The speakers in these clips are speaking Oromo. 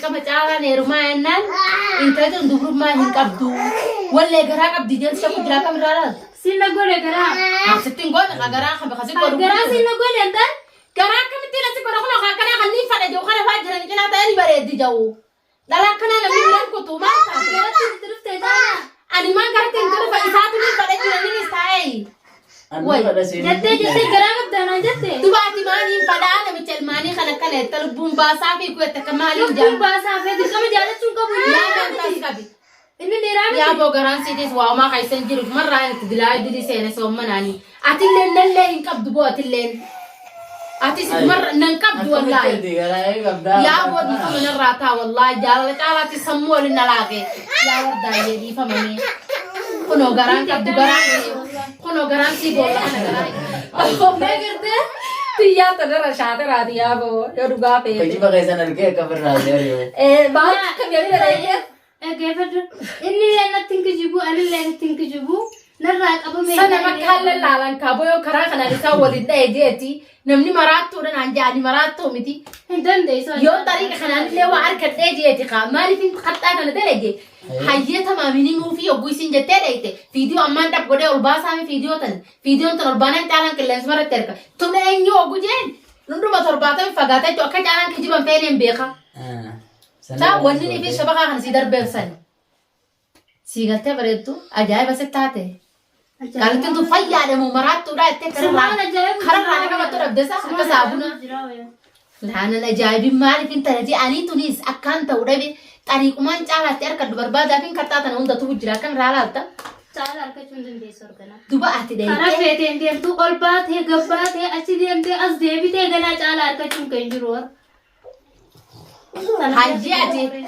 dirqama caalaa neerumaa ennaan intala dubrummaa hin qabdu wallee garaa qabdi jeelti shakku jiraa kam irraa laata sinna godhe garaa sittiin godhe garaa kan bakka si godhu garaa sinna godhe entan garaa akkamitti nasi godha kun akkanaa kan niin fadha jiru kana faa jiran cinaa ta'anii bareeddi jawu dhalaa akkanaa namni illee kutuu maal taate garatti itti dhuftee taana ani maan garatti hin dhufa isaatu niin fadha jiraniinis taa'ee jettee garaa qabdanaa jettee dubaati maaliin fadhaa namicha ilmaanii kan akkana itti lubbuun baasaa fi kuwwetta akka maaliin lubbuun baasaa fi dirqama jaalachuun qabu yaadaan taas qabi inni dheeraa yaa boo garaan siitis waamaa kaisan jiru marraa itti dilaa dili seene soomanaanii atilleen nallee hin qabdu boo atilleen atis marra nan qabdu wallaahi yaa boo dhiifama narraa taa wallaahi jaalala caalaatti sammuu waliin nalaaqe yaa wardaayyee dhiifamanii kunoo garaan qabdu garaan garaan sii boolla kana garaan meegartee tiyyaa tadara shaatiraati yaa boo yoo dhugaa feete Kajiba kaisan argee akka birraa baal akka egeeffadhu inni illee natti hin kijibu ani illee natti hin kijibu narraa qabame sana makkaalle laalan kaaboo yoo karaa kanaan isaa waliin dha'e jeeti namni maraattuudhaan aan jaani maraattuu miti hin dandeessu yoo xariiqa kanaan illee waa harkadhee jeeti kaa maaliif hin qaxxaa kana dalage hayyee tamaamini nuufi yogguu isin jettee dhayte fiidiyoo ammaan dhab godhee ol baasaame fiidiyoon tan ol baanaan caalaan qilleensa irratti erga tun eenyu yogguu jeen nunduma torbaatame fagaata jechuun akka caalaan kijiban feeneen beeka taa wanni ni fi shabakaa kana sii darbeessani sii galtee bareeddu ajaa'iba sitti taate Kalitin tu fayyadamu maraattuudha itti kararraa naqamattu dhabdesa akka saabuna laanan ajaa'ibin maaliif hin tanati ani tunis akkaan ta'u dhabe xariiqumaan caalaatti harkaddu barbaadaa fi kattaa tana hundatu jira kan raalaalta caala harkachuun dandeessu argana duba ati karaa feeteen deemtu ol baatee gabbaatee achi deemtee as deebitee ganaa caala harkachuun kan jiru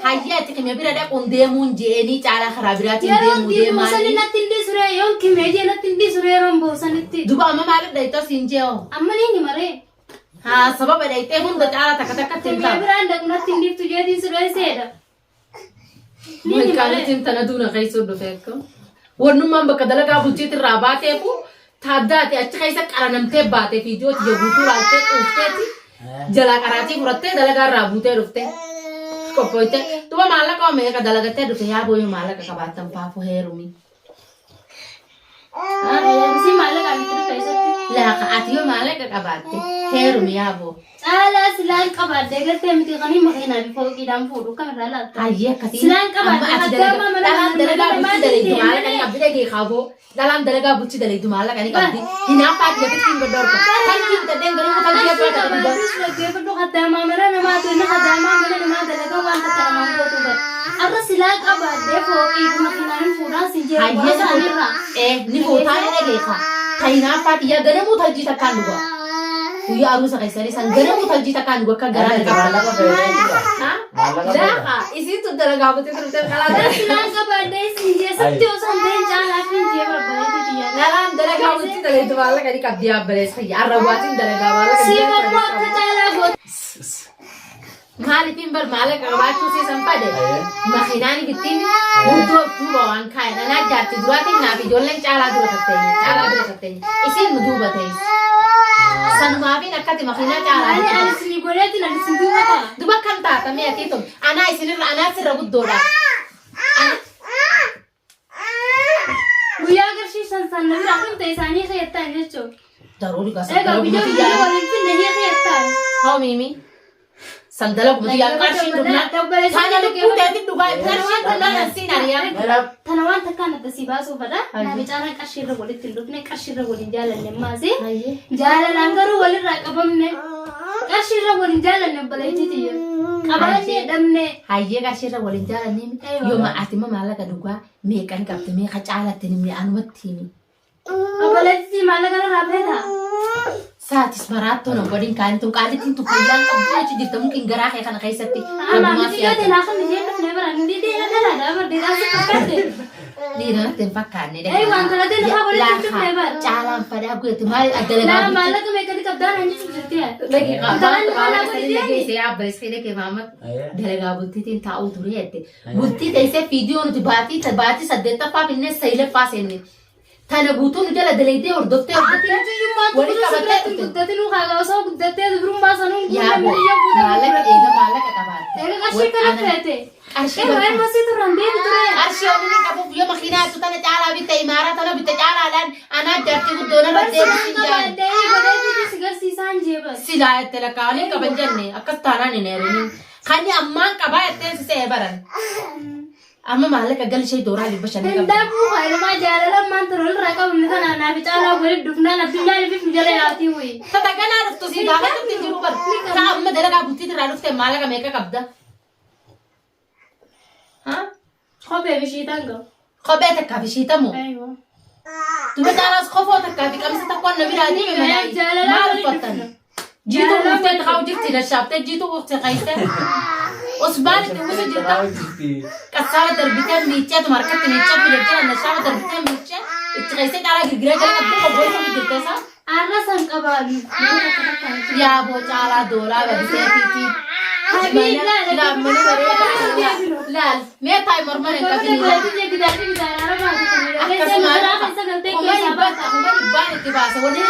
Hayyaati kime bira dhaquun deemuun je'anii caalaa karaa biraatiin deemuu deemaanii. Yeroo natti hin dhiisure yoo kime jee natti hin dhiisure yeroo boosanitti. Duba amma maaliif dhayitoo siin jee'oo? Amma ni maree. Haa sababa dhayitee hunda caalaa takka takkatti hin ta'a. Kime biraan dhaqu natti hin dhiiftu jeetiin suree seedha. Mulqaanitiin tana duuna keessoo dhufee akka. Wannummaan bakka dalagaa bulchiitti irraa baateefu taaddaate achi keessa qaranamtee baatee fi ijooti jeguutuu laaltee quufteeti. Jala karaatii furattee dalagaa irraa buutee dhufte qophoite duba maallaqa meeqa dalagattee dhufte yaa booyyoo maallaqa qabaattan faafuu heerumi. Si maallaqa miti dhufe isatti. Laaqa ati yoo maallaqa qabaatte heerumi yaa boo. Caalaa silaan qabaadde gartee miti qanii makiinaa fi fooqiidhaan fuudhu kamirraa laatta. Hayyee akkasii. Silaan qabaadde dhalaan dalagaa bulchi dalaytu maallaqa ni qabdi dhagee qaaboo. Dhalaan dalagaa bulchi dalaytu maallaqa ni qabdi. Hinaaffaati gafitti hin godhorka. Kalbii bitadeen garuu kalbii abbaa qabdi. Geeffadhu haddaamaa mana namaa kenna haddaamaa mana namaa dalagaa waan takka namaa gootu bara. Arra silaa qabaadde fooqii makiinaan fuudhaan si jeeru Hayyee isaanirraa. ni fuutaa ni dhageeka. Hinaaffaati yaa ganamuu taljii takkaan dhugaa. Guyyaa aruusa keessanii san ganamuu taljii takkaan dhugaa akka garaa dhagaa. Laaqa isiitu dalagaa butee turte qalaa. Silaan qabaadde si jeesatti osoo hin ta'in caalaa fi jee barbaadee biyya. Nalaan dalagaa bulchi dalaytu maallaqa ni qabdi yaabbareessa. Arrawwaatiin dalagaa maallaqa Si barbaadu akka caalaa gootu. Maaliifin bar maallaqa qabaachuu siisan fade makiinaani bittiin guddoo duuba waan kaa'e nanaa jaarti duraatiin naaf ijoolleen caalaa dura tatteenye isiin nu duuba ta'e sanumaafin akkati makiinaa caalaa Ani isin godheetiin ani isin duuba ta'a. duba kan taatamee ati tun anaa sirra guddoodha. Guyyaa agarsiisan san namni akka ta'e isaanii fayyadtaan jechuudha. Daruuri gasa. Egaa guyyaa guyyaa waliin finne ni fayyadtaan. Haa miimi. Sandala guyyaa qarshiin dhumnaa. Taana lubbuu teetiin dhugaa qarshiin dhumnaa asiin ariyaa. Tana waan takkaan adda si baasuufadha. Nama caalaa qarshiirra walitti hin dhufne qarshiirra waliin jaalanne maasee. Jaalalaan garuu walirraa qabamne. Qarshiirra waliin jaalanne baleetiiti yoo. Qabaannee dhabne. Hayyee qarshiirra waliin jaalanne yooma ati maallaqa dhugaa meeqan qabdi meeqa caalaatti nimni anumatti himi. Baleetiiti maallaqa irraa feeta. Saatis maraattuu na godhin kaanii tun qaalittiin tun fayyaan qabdu jechuun jirta mungkin garaa kee kana keessatti. Maalli yoo laafa ni jedhu bara ni deena dalaadha bara deedaa si fakkaate. Dhiironni hin fakkaanne. Waan kanatti lafa walitti dhufne bara. Caalaan fadaa guutu maali adda lagaa. Naa maallaqa meeqatti qabdaan hin jirtu jirti. Daqiiqaa baala geesse yaabbares fedhe kee maamat dalagaa bultiitiin taa'uu ture jette. Bultii teessee fiidiyoo nuti baatii 8ffaa finne sayilaffaa seenne. Tana guutuun jala dalaydee hordoftee wali qabattee guddatee nu kaagaa osoo guddatee dubrummaa sanuun maallaqa eega maallaqa qabaatte. qarshii kana feete qarshii waan masiitu randee ture qarshii waliin qabuuf yoo makiinaatu tana caalaa bitta imaara tana bitta caalaadhaan anaa jaartii guddoona raddee sigarsiisaan jeeban silaa itti lakkaa'anii qaban jenne akkas taanaan hin eerinin kan ammaan qabaa ittiin sisee baran amma maallaqa galshee dooraa dhibba shanii qabdi. Hindaabu faayidaa jaalalaan maanta rool irraa qabnu kana naaf caalaa waliin dhufnaan addunyaa lifiif jala yaatii wuyi. Tata ganaa dhuftu si gaafa dhufti jiru bar ka amma dalagaa bultii irraa dhufte maallaqa meeqa qabda? Kophee bishiitaan qabu. Kophee takkaa bishiitamu. Duba caalaas kofoo takkaa fi qabsa takkoon na biraa deeme malaayi maal uffattan? Jiituu uffee takaa jirti dashaaftee jiituu uffee qayyitee. Osbaani tuwusa jirta. Kasaba darbitee miichaa tu markatti miichaa fideettee annashaaba darbitee miichaa itti qayyisee caalaa girgiraa jala qabduu qobboo isa jirte isaa. Arra san qabaalu. Yaaboo caalaa doolaa badisee fiitii. Lammani bareedaa laal mee taa'e morman hin qabini. Akkasumas kuma dhibbaan itti baasa waliin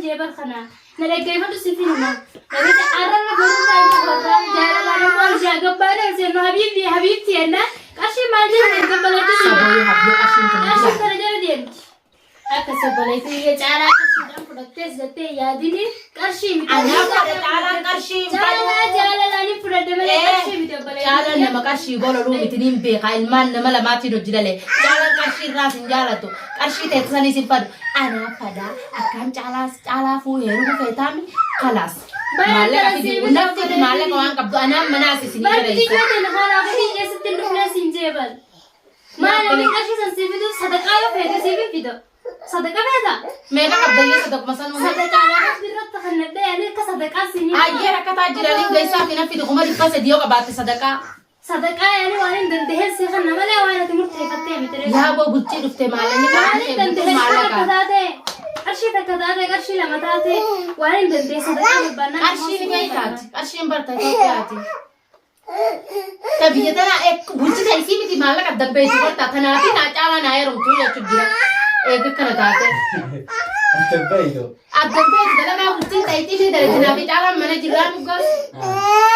jeebar kana na dhaggeeffatu si filma namicha arraba gosa isaa jaalala maal jaagabbaadha seennu habiibti yenna qarshii maal jedhee gabbalatti qarshii kana jala deemti akka sabaleetii caalaa qarshiidhaan fudhattees jettee yaadini qarshii miti caalaa qarshii jaalalaanii fudhadde malee qarshii miti obboleetii caalaan nama qarshii bololuu miti niin beeka ilmaan nama lamaatiin hojjilale caalaan qarshii irraas hin jaalatu qarshii teessisanii sin fadu anaa fadaa akkaan caalaafuu heeruu feetaami kalaas maallaqa fidi nafti maallaqa waan qabdu anaan manaas isin barti jootee nafaanaa fidii keessatti dhufnee siin jeebal maalami qarshii san si fidu sadaqaa yoo feete si fidu sadaqaa feeta meeqa qabdayyee sadaquma sanuma sadaqaa lafa birratti kannadhee ani akka sadaqaa sinii ayyee rakkataa jiranii geessaa fi nafti dhuguma dhibba sadii yoo qabaatte sadaqaa sadaqaa yani waan hin dandeessi kana malee waan ati murteeffattee miti yaaboo bultii dhufte maalani waan hin dandeessi takka taate qarshii takka taate qarshii lama taate waan hin dandeessi sadaqaa barbaannaa qarshiin beekaati qarshiin barta Itoophiyaati. Biyya tana bulchita isii miti maallaqa dabbeetti barta tanaafi naa caalaa naa heerumtuu jechuun jira eega kana taate. Addabbeetti dalagaa bultiin ta'itii fi dalaginaafi caalaan mana jirraa dhugaas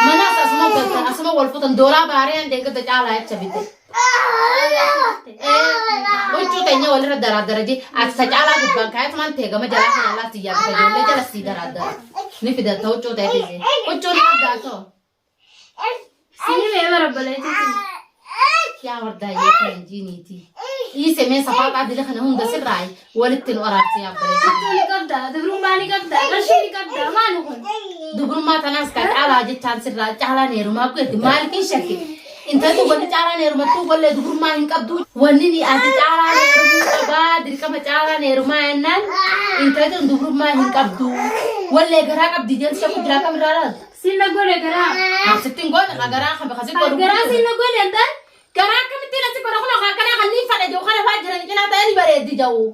manaas asuma galtan asuma wal futan doolaa baareen deeggata caalaa jecha bite. Huccuu teenya walirra daraadara ati sa caalaa gubbaan kaayatumaan ta'e gama jalaa kana laatti iyyaabbata ijoollee jala sii daraadara ni fidatta huccuu ta'e tise huccuun addaa ta'u. Sini mee barabbaleetii yaa wardaayyee kan jiiniiti. Ise mee safaaxaa dila kana hunda sirraayi walitti nu araarse yaabbalee. ni qabda dubrummaa ni qabda qarshii ni qabda maali kun Dubrummaa tanaas kan caalaa jechaan sirraa caalaa neerumaa godhe maaliifin shakke. Intalli wanni caalaa neerumattuu gollee dubrummaa hin qabdu. Wanni ni ati caalaa neerumuu qabaa dirqama caalaa neerumaa yennaan intalli dubrummaa hin qabdu. Wallee garaa qabdi jeelsa kuduraa kamirraa laatu. sinna godhe garaa Asittiin godhe garaa kan bakka si godhu. garaa sinna godhe anta Garaa akkamittiin asi godha kun akkanaa kan niin fadha jiru kana faa jiran cinaa ta'anii bareeddi jiru.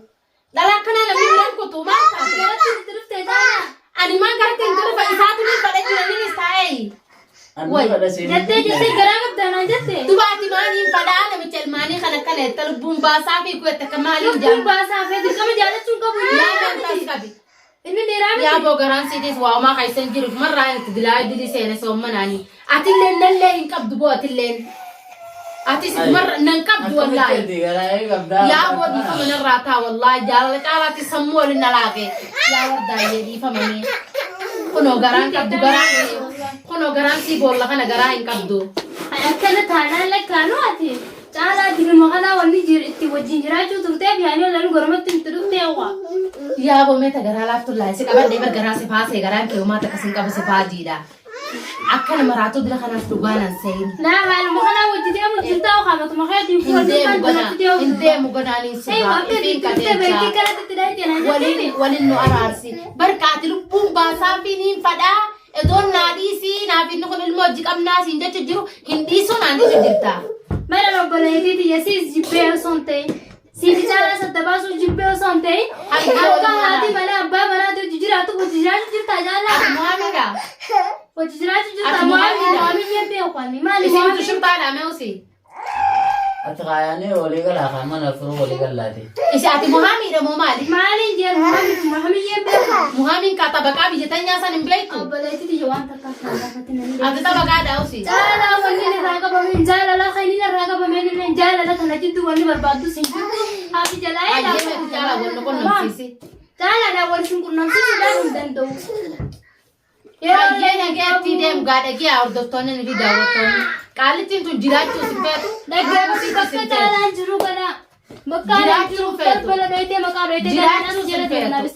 Dhala akkanaa namni biran kutuu maal taate? garatti itti dhuftee taana Ani maan garatti hin turre isaatu niin fadha jiraniinis taa'ee. jettee garaa qabda naan jettee Dubaati maaliin fadhaa namicha ilmaanii kan akkana itti lubbuun baasaa fi kuwwetta akka maaliin lubbuun jaallu. baasaa fi dirqama jaalachuun qabu Yaadaan taas qabi. inni dheeraa miti Yaaboo garaan siitis waamaa kaisan jiru marraa itti dilaa dilii seene soomanaanii. Atillee nallee hin qabdu boo atilleen. Atis marra nan qabdu wallaahi. Yaaboo dhiifama narraa taa wallaahi jaalala caalaatti sammuu waliin nalaaqe. Yaa wardaayyee dhiifamanii. Kunoo garaan qabdu kunoo garaan sii boolla kana garaa hin qabdu. akkana taanaan lakkaanu ati caalaa jiruma kanaa wanni itti wajjin jiraachuu turtee biyaanii olaanuu gormatti itti dhuftee waa Yaaboo meeta garaa laaftu laa si qabadhee bar garaa si faasee garaan kee uumaa takka sin qabu si faajiidha. Akkana maraatu dila kanaaf dhugaanan seeni. naa haaluma kanaa wajji deemu jirtaa oo haamatuma keetii fi Hin deemu godaaniin sirraa ifiin qajeelchaa. Waliin nu araarsi. Barkaati lubbuun baasaa fi niin fadhaa. Edoon naa dhiisii naaf inni kun ilmoo hojii qabnaa siin jecha jiru hin dhiisuu naan jecha jirta. Mana obboleetiiti yasiis jibbee osoo hin ta'in siiti caalaa sadda baasuu jibbee osoo hin ta'in akka haati mana abbaa manaatti hojii jiraatu hojii jiraachuu jirtaa jaalaa Maamidha. hojii jiraachuu jirtaa maamii beekwani maali Isin tu shurtaa dhaame usi. أتغيرني ولي قال أخمن أفرو ولي قال لاتي. إساتي مهامي ده مو مالي. مالي جير مهامي يبقى. مهامي كاتبكا بيجتني أصلا نبيتو. بلايتي تجوان تكاسنا. أنت تبغى داوسي. جالا ولي نراقب من جالا لا خيني نراقب من جالا لا تنجد ولي بربادو سنجو. هذه جلاي لا. جالا ولا كل نفسي. جالا لا ولا سنجو نفسي لا ندندو. Hayyee nageetti deemu gaadhagaa hordoftoonni ni daawwattoonni qaalittiin tun jiraachuu si feetu dhaggeeffatu bakka caalaan jiru kana bakka jiraachuu feetu bala beekee maqaa beekee jiraachuu si feetu